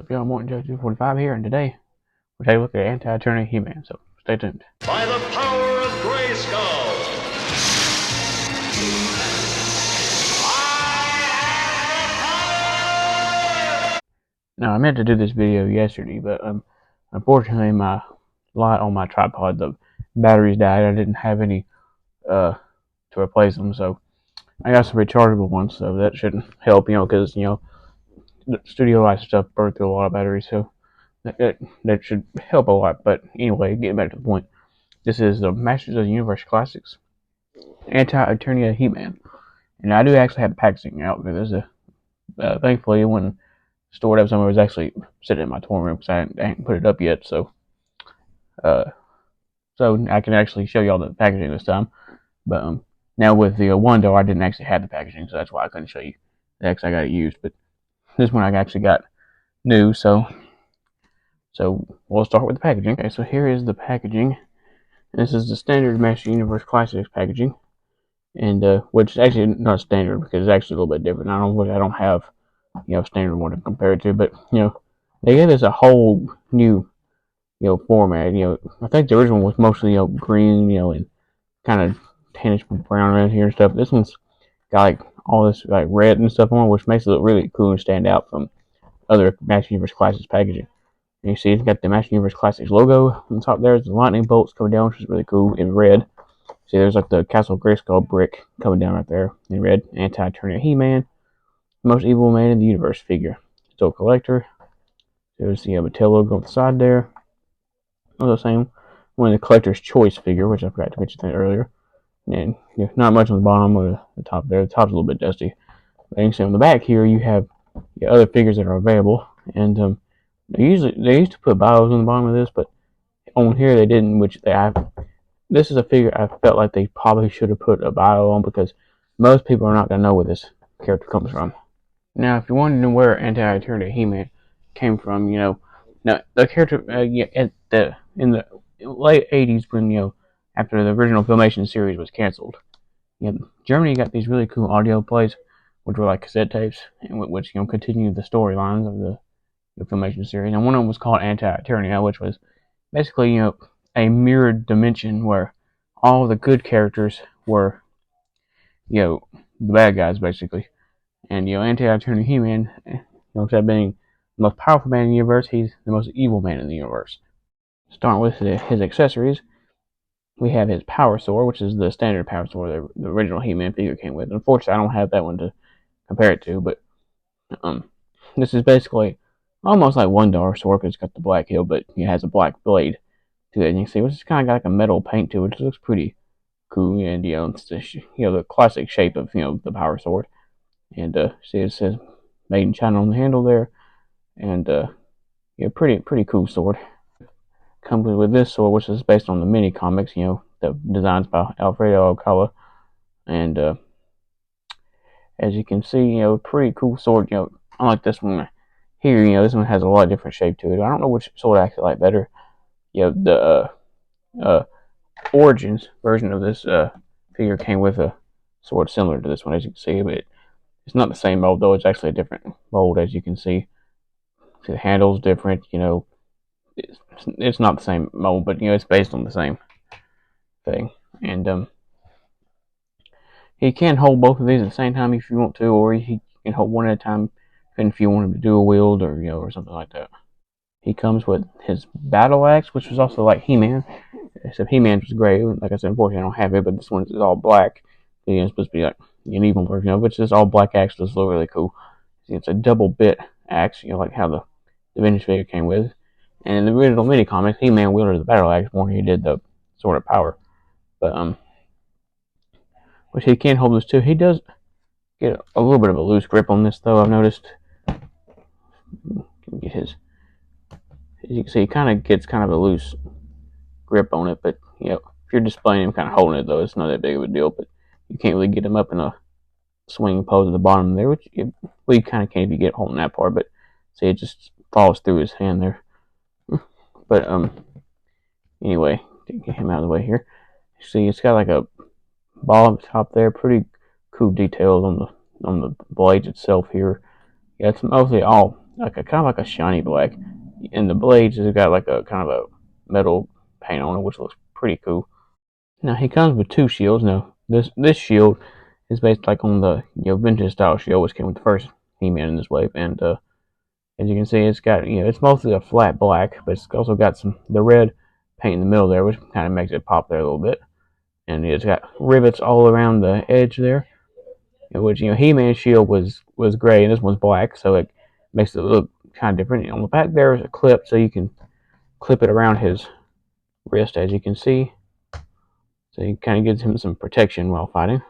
up, y'all? Morton Joe 245 here, and today we'll take a look at Anti-Eternia He-Man, so stay tuned. By the power of Grayskull! Now, I meant to do this video yesterday, but unfortunately my light on my tripod, the batteries died. I didn't have any to replace them, so I got some rechargeable ones, so that shouldn't help, because, the studio light stuff burned through a lot of batteries, so that should help a lot. But anyway, getting back to the point, this is the Masters of the Universe Classics Anti-Eternia He-Man, and I do actually have the packaging out. There's thankfully when stored up somewhere, it was actually sitting in my toy room because I hadn't put it up yet, so I can actually show y'all the packaging this time. But now with the $1, I didn't actually have the packaging, so that's why I couldn't show you that, because I got it used. But this one I actually got new, so we'll start with the packaging. Okay, so here is the packaging. This is the standard Master Universe Classics packaging, and which is actually not standard because it's actually a little bit different. I don't have standard one to compare it to, but they gave us a whole new format. I think the original was mostly green, and kind of tannish brown around here and stuff. This one's got like all this like red and stuff on, which makes it look really cool and stand out from other Master Universe Classics packaging. And you see it's got the Master Universe Classics logo on top there. The lightning bolts coming down, which is really cool in red. See, there's like the Castle Grayskull brick coming down right there in red. Anti-Eternia He-Man, most evil man in the universe figure. Still collector. There's the Mattel logo on the side there. Also the same one, the collector's choice figure, which I forgot to mention that earlier. And not much on the bottom or the top there. The top's a little bit dusty. But you can see on the back here you have your other figures that are available. And they used to put bios on the bottom of this, but on here they didn't. This is a figure I felt like they probably should have put a bio on, because most people are not gonna know where this character comes from. Now, if you're wondering where Anti-Eternia He-Man came from, now the character in the late '80s, when after the original Filmation series was canceled, Germany got these really cool audio plays, which were like cassette tapes, and which continued the storylines of the Filmation series. And one of them was called Anti-Eternia, which was basically a mirrored dimension where all the good characters were the bad guys basically. And Anti-Eternia He-Man, instead of being the most powerful man in the universe, he's the most evil man in the universe. Starting with his accessories, we have his power sword, which is the standard power sword the original He-Man figure came with. Unfortunately, I don't have that one to compare it to, but this is basically almost like $1 sword, because it's got the black hilt, but it has a black blade to it. And you can see, which is kind of got like a metal paint to it, which looks pretty cool. And it's the classic shape of the power sword. And see, it says "Made in China" on the handle there. And pretty cool sword. Comes with this sword, which is based on the mini comics, the designs by Alfredo Alcala. And as you can see, pretty cool sword. Unlike this one here, this one has a lot of different shape to it. I don't know which sword I actually like better. The Origins version of this figure came with a sword similar to this one, as you can see, but it's not the same mold, though. It's actually a different mold, as you can see. See, the handle's different. It's not the same mold, but it's based on the same thing. And he can hold both of these at the same time if you want to, or he can hold one at a time, and if you want him to dual wield or something like that. He comes with his battle axe, which was also like He-Man, except He-Man was gray. Like I said, unfortunately I don't have it, but this one is all black. It's supposed to be like an evil version of it, but it's just all black axe. Does look really cool. See, it's a double bit axe, like how the vintage figure came with. And in the original mini comics, He-Man wielded the battle axe more than he did the Sword of Power. But which he can hold this too. He does get a little bit of a loose grip on this, though. I've noticed. Can get his. As you can see, he kind of gets kind of a loose grip on it. But if you're displaying him kind of holding it, though, it's not that big of a deal. But you can't really get him up in a swinging pose at the bottom there, which you kind of can if you get holding that part. But see, it just falls through his hand there. But anyway, to get him out of the way here. See, it's got like a ball on the top there. Pretty cool details on the blades itself here. It's mostly all like a kind of like a shiny black, and the blades has got like a kind of a metal paint on it, which looks pretty cool. Now he comes with two shields. Now this shield is based like on the vintage style shield, which came with the first He-Man in this wave, and as you can see, it's got it's mostly a flat black, but it's also got some the red paint in the middle there, which kind of makes it pop there a little bit, and it's got rivets all around the edge there, which He-Man's shield was gray and this one's black, so it makes it look kind of different. On the back there is a clip, so you can clip it around his wrist, as you can see, so it kind of gives him some protection while fighting.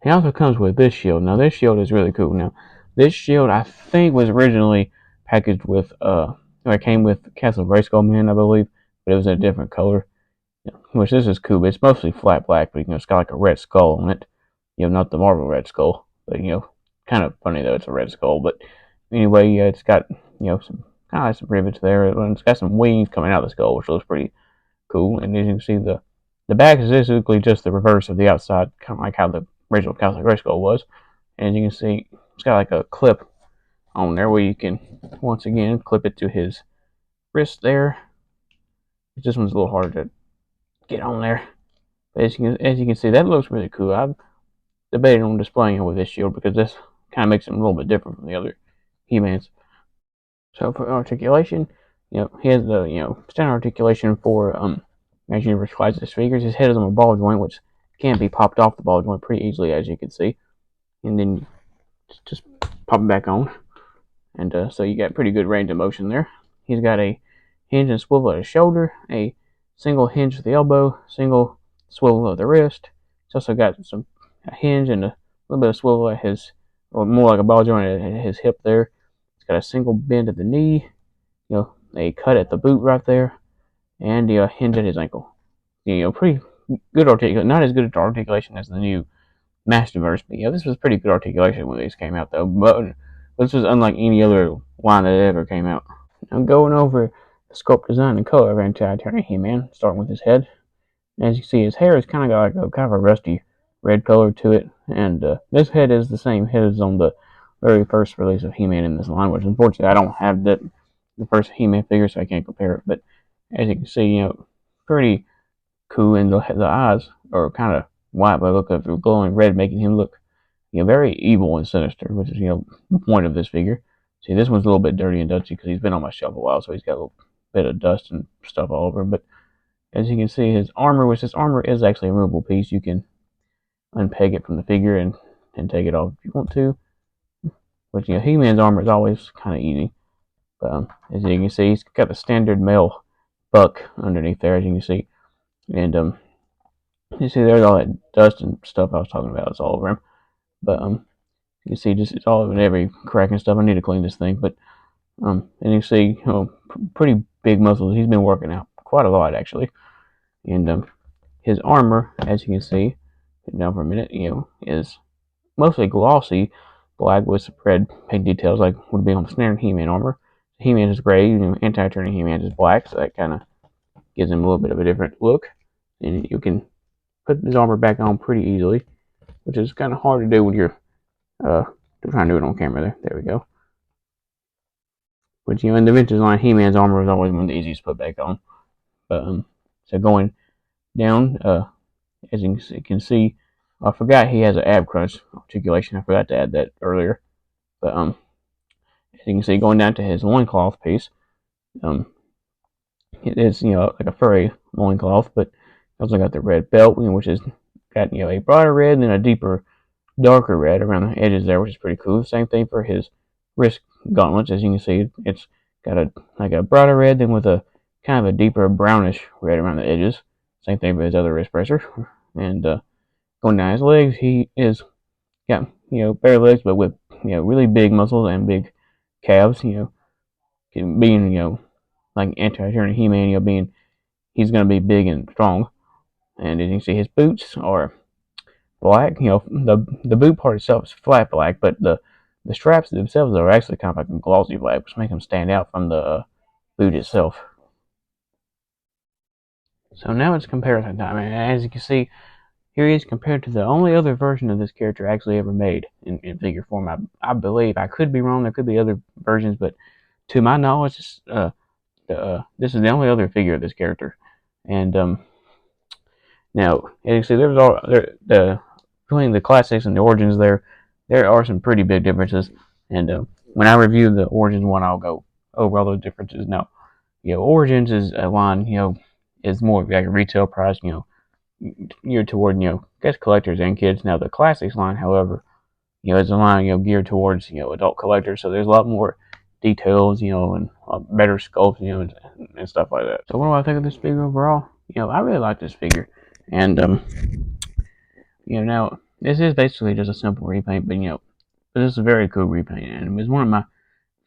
He also comes with this shield. Now this shield is really cool. Now this shield I think was originally packaged with it came with Castle Grayskull Man, I believe, but it was a different color. Which this is cool, but it's mostly flat black, but it's got like a red skull on it. Not the Marvel Red Skull, but kind of funny though it's a red skull. But anyway, it's got some kind of like some rivets there, and it's got some wings coming out of the skull, which looks pretty cool. And as you can see, the back is basically just the reverse of the outside, kind of like how the original Castle Grayskull was. And as you can see, it's got like a clip on there where you can once again clip it to his wrist there. This one's a little harder to get on there. But as you can see, that looks really cool. I've debated on displaying it with this shield because this kind of makes him a little bit different from the other He-Mans. So for articulation, he has the standard articulation for Master Universe Crisis figures. His head is on a ball joint, which can be popped off the ball joint pretty easily, as you can see, and then just pop it back on. And so you got pretty good range of motion there. He's got a hinge and swivel at his shoulder, a single hinge at the elbow, single swivel of the wrist. He's also got a hinge and a little bit of swivel at his, or more like a ball joint at his hip there. He's got a single bend at the knee, a cut at the boot right there, and a hinge at his ankle. Pretty good articulation. Not as good at articulation as the new Masterverse, but this was pretty good articulation when these came out though. But this was unlike any other line that ever came out. Now going over the sculpt design and color of Eternia He-Man, starting with his head. As you see, his hair is kind of got like a kind of a rusty red color to it, and this head is the same head as on the very first release of He-Man in this line, which unfortunately I don't have the first He-Man figure, so I can't compare it. But as you can see, pretty cool, and the eyes are kind of white, but look at the glowing red, making him look very evil and sinister, which is the point of this figure. See, this one's a little bit dirty and dusty because he's been on my shelf a while, so he's got a little bit of dust and stuff all over him. But as you can see, his armor, which this armor is actually a removable piece, you can unpeg it from the figure and take it off if you want to. But He-Man's armor is always kind of easy. But as you can see, he's got the standard male buck underneath there, as you can see, and you see there's all that dust and stuff I was talking about. It's all over him. But you can see just it's all in every crack and stuff. I need to clean this thing, but and you see pretty big muscles. He's been working out quite a lot actually, and his armor, as you can see, put down for a minute, is mostly glossy black with some red paint details like would be on the standard He-Man armor. He-Man is gray, anti-Eternia He-Man is black, so that kind of gives him a little bit of a different look. And you can put his armor back on pretty easily, which is kind of hard to do when you're trying to do it on camera there. There we go. But in the vintage line, He-Man's armor is always one of the easiest to put back on. But so going down, as you can see, I forgot he has an ab crunch articulation. I forgot to add that earlier. But as you can see, going down to his loincloth piece, it is like a furry loincloth, but also got the red belt, which is got a brighter red and then a deeper, darker red around the edges there, which is pretty cool. Same thing for his wrist gauntlets. As you can see, it's got a brighter red, then with a kind of a deeper brownish red around the edges. Same thing for his other wrist bracer. And going down his legs, he is got bare legs, but with really big muscles and big calves. Being like anti-Eternia He-Man, being he's going to be big and strong. And as you can see, his boots are black. The boot part itself is flat black, but the straps themselves are actually kind of like a glossy black, which makes them stand out from the boot itself. So now it's comparison time, and as you can see, here he is compared to the only other version of this character actually ever made in figure form. I believe, I could be wrong, there could be other versions, but to my knowledge, this is the only other figure of this character. And now, as you see, there's all between the classics and the origins. There are some pretty big differences. And when I review the origins one, I'll go over all those differences. Now, origins is a line, is more like a retail price, geared toward, I guess collectors and kids. Now, the classics line, however, is a line, geared towards, adult collectors. So there's a lot more details, and better sculpts, and stuff like that. So what do I think of this figure overall? I really like this figure. And, now, this is basically just a simple repaint, but this is a very cool repaint. And it was one of my,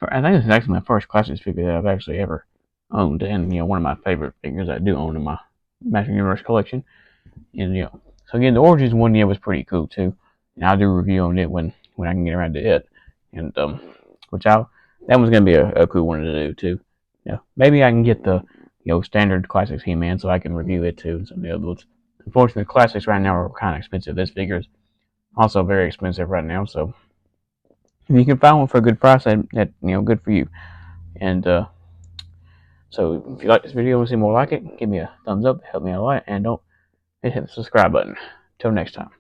I think this is actually my first classics figure that I've actually ever owned. And, one of my favorite figures I do own in my Master Universe collection. And, so again, the Origins one, was pretty cool too. And I'll do a review on it when I can get around to it. And, that one's going to be a cool one to do too. Maybe I can get the, standard classics He-Man so I can review it too and some of the other ones. Unfortunately, the classics right now are kind of expensive. This figure is also very expensive right now, so if you can find one for a good price, that good for you. And so if you like this video and see more like it, give me a thumbs up, help me out a lot, and don't hit the subscribe button. Till next time.